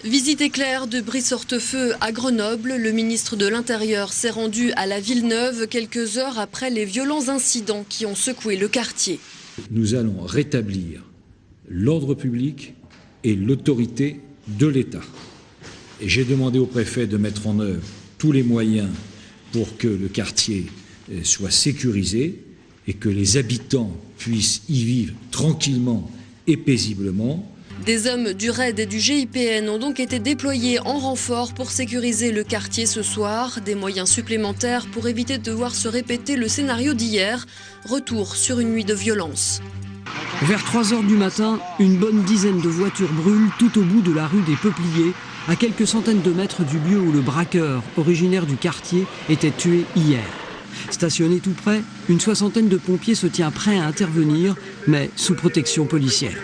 Visite éclair de Brice Hortefeux à Grenoble. Le ministre de l'Intérieur s'est rendu à la Villeneuve quelques heures après les violents incidents qui ont secoué le quartier. Nous allons rétablir l'ordre public et l'autorité de l'État. Et j'ai demandé au préfet de mettre en œuvre tous les moyens pour que le quartier soit sécurisé et que les habitants puissent y vivre tranquillement et paisiblement. Des hommes du RAID et du GIPN ont donc été déployés en renfort pour sécuriser le quartier ce soir. Des moyens supplémentaires pour éviter de voir se répéter le scénario d'hier. Retour sur une nuit de violence. Vers 3 h du matin, une bonne dizaine de voitures brûlent tout au bout de la rue des Peupliers, à quelques centaines de mètres du lieu où le braqueur, originaire du quartier, était tué hier. Stationné tout près, une soixantaine de pompiers se tient prêt à intervenir, mais sous protection policière.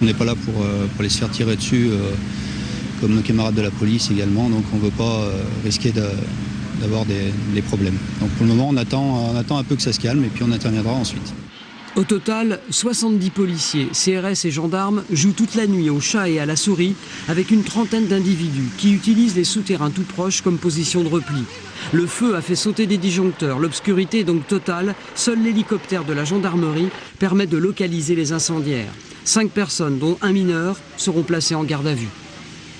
On n'est pas là pour les faire tirer dessus, comme nos camarades de la police également, donc on ne veut pas risquer d'avoir des problèmes. Donc pour le moment, on attend un peu que ça se calme et puis on interviendra ensuite. Au total, 70 policiers, CRS et gendarmes jouent toute la nuit au chat et à la souris avec une trentaine d'individus qui utilisent les souterrains tout proches comme position de repli. Le feu a fait sauter des disjoncteurs, l'obscurité est donc totale. Seul l'hélicoptère de la gendarmerie permet de localiser les incendiaires. 5 personnes, dont un mineur, seront placées en garde à vue.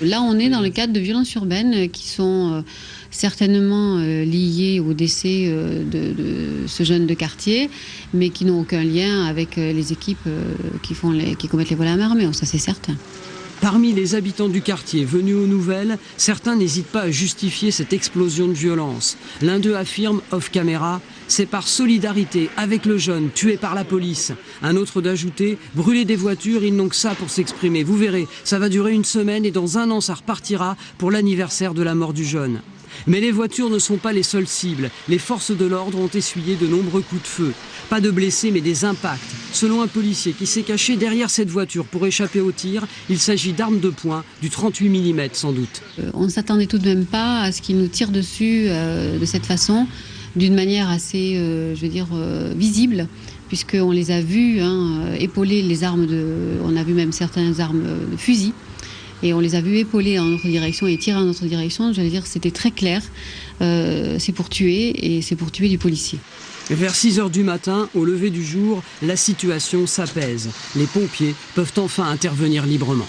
Là, on est dans le cadre de violences urbaines qui sont certainement liées au décès de ce jeune de quartier, mais qui n'ont aucun lien avec les équipes qui commettent les vols à main armée, ça c'est certain. Parmi les habitants du quartier venus aux nouvelles, certains n'hésitent pas à justifier cette explosion de violence. L'un d'eux affirme, off caméra, c'est par solidarité avec le jeune tué par la police. Un autre d'ajouter, brûler des voitures, ils n'ont que ça pour s'exprimer. Vous verrez, ça va durer une semaine et dans un an ça repartira pour l'anniversaire de la mort du jeune. Mais les voitures ne sont pas les seules cibles. Les forces de l'ordre ont essuyé de nombreux coups de feu. Pas de blessés, mais des impacts. Selon un policier qui s'est caché derrière cette voiture pour échapper au tir, il s'agit d'armes de poing, du 38 mm sans doute. On ne s'attendait tout de même pas à ce qu'ils nous tirent dessus de cette façon, d'une manière assez, visible, puisqu'on les a vus épauler les armes on a vu même certaines armes de fusil. Et on les a vus épauler en notre direction et tirer en notre direction. J'allais dire que c'était très clair. C'est pour tuer et c'est pour tuer du policier. Vers 6 h du matin, au lever du jour, la situation s'apaise. Les pompiers peuvent enfin intervenir librement.